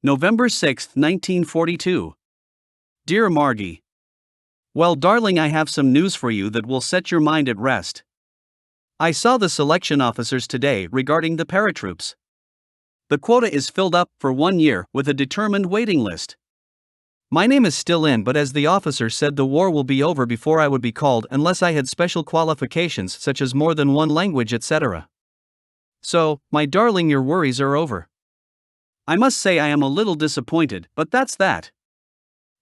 November 6, 1942. Dear Margie. Well, darling, I have some news for you that will set your mind at rest. I saw the selection officers today regarding the paratroops. The quota is filled up for 1 year with a determined waiting list. My name is still in, but as the officer said, the war will be over before I would be called unless I had special qualifications such as more than one language, etc. So, my darling, your worries are over. I must say I am a little disappointed, but that's that.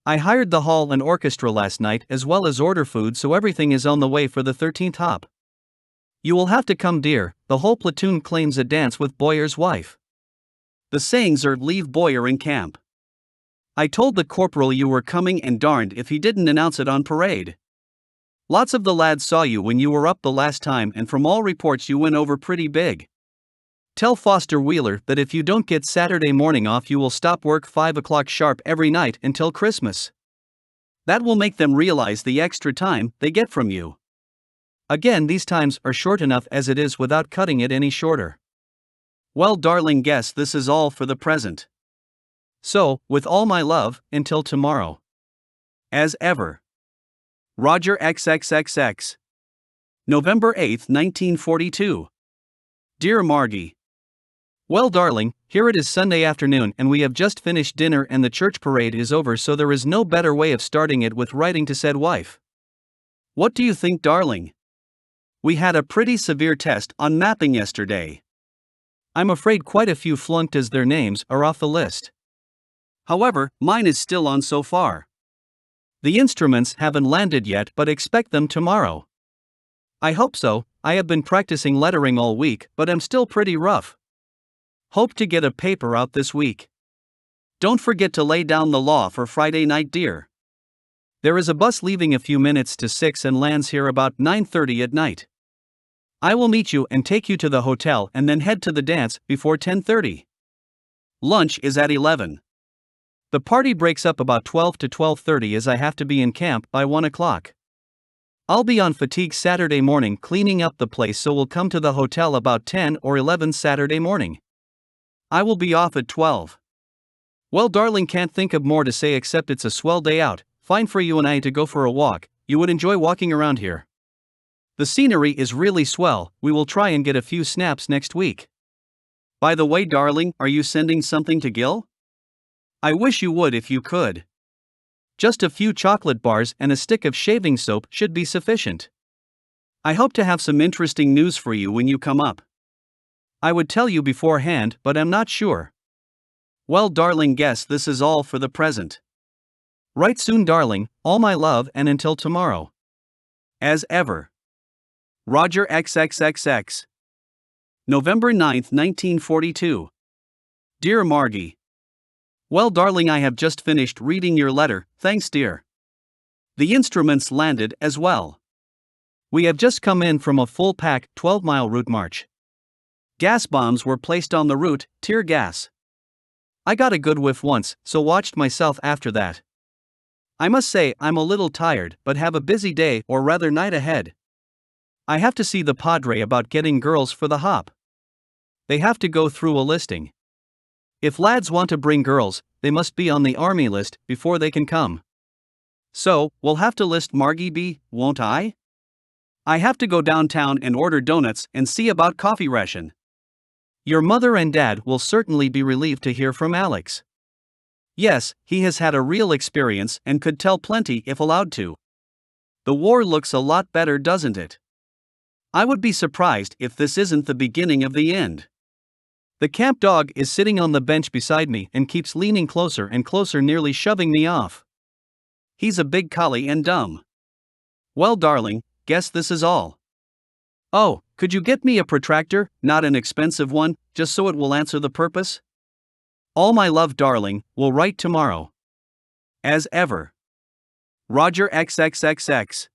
I hired the hall and orchestra last night as well as order food, so everything is on the way for the 13th hop. You will have to come, dear. The whole platoon claims a dance with Boyer's wife. The sayings are leave Boyer in camp. I told the corporal you were coming, and darned if he didn't announce it on parade. Lots of the lads saw you when you were up the last time, and from all reports you went over pretty big. Tell Foster Wheeler that if you don't get Saturday morning off, you will stop work 5 o'clock sharp every night until Christmas. That will make them realize the extra time they get from you. Again, these times are short enough as it is without cutting it any shorter. Well, darling, guess this is all for the present. So, with all my love, until tomorrow. As ever. Roger XXXX. November 8, 1942. Dear Margie. Well, darling, here it is Sunday afternoon and we have just finished dinner and the church parade is over, so there is no better way of starting it with writing to said wife. What do you think, darling? We had a pretty severe test on mapping yesterday. I'm afraid quite a few flunked as their names are off the list. However, mine is still on so far. The instruments haven't landed yet, but expect them tomorrow. I hope so. I have been practicing lettering all week, but am still pretty rough. Hope to get a paper out this week. Don't forget to lay down the law for Friday night, dear. There is a bus leaving a few minutes to 6 and lands here about 9:30 at night. I will meet you and take you to the hotel and then head to the dance before 10:30. Lunch is at 11. The party breaks up about 12 to 12:30 as I have to be in camp by 1 o'clock. I'll be on fatigue Saturday morning cleaning up the place, so we'll come to the hotel about 10 or 11 Saturday morning. I will be off at 12. Well, darling, can't think of more to say except it's a swell day out, fine for you and I to go for a walk. You would enjoy walking around here. The scenery is really swell. We will try and get a few snaps next week. By the way, darling, are you sending something to Gil? I wish you would if you could. Just a few chocolate bars and a stick of shaving soap should be sufficient. I hope to have some interesting news for you when you come up. I would tell you beforehand, but am not sure. Well, darling, guess this is all for the present. Write soon, darling, all my love, and until tomorrow. As ever. Roger XXXX. November 9, 1942. Dear Margie. Well, darling, I have just finished reading your letter, thanks, dear. The instruments landed as well. We have just come in from a full-pack 12-mile route march. Gas bombs were placed on the route, tear gas. I got a good whiff once, so watched myself after that. I must say I'm a little tired, but have a busy day, or rather night ahead. I have to see the padre about getting girls for the hop. They have to go through a listing. If lads want to bring girls, they must be on the army list before they can come. So, we'll have to list Margie B, won't I? I have to go downtown and order donuts and see about coffee ration. Your mother and dad will certainly be relieved to hear from Alex. Yes, he has had a real experience and could tell plenty if allowed to. The war looks a lot better, doesn't it? I would be surprised if this isn't the beginning of the end. The camp dog is sitting on the bench beside me and keeps leaning closer and closer, nearly shoving me off. He's a big collie and dumb. Well, darling, guess this is all. Oh, could you get me a protractor, not an expensive one, just so it will answer the purpose? All my love, darling, will write tomorrow. As ever. Roger XXXX.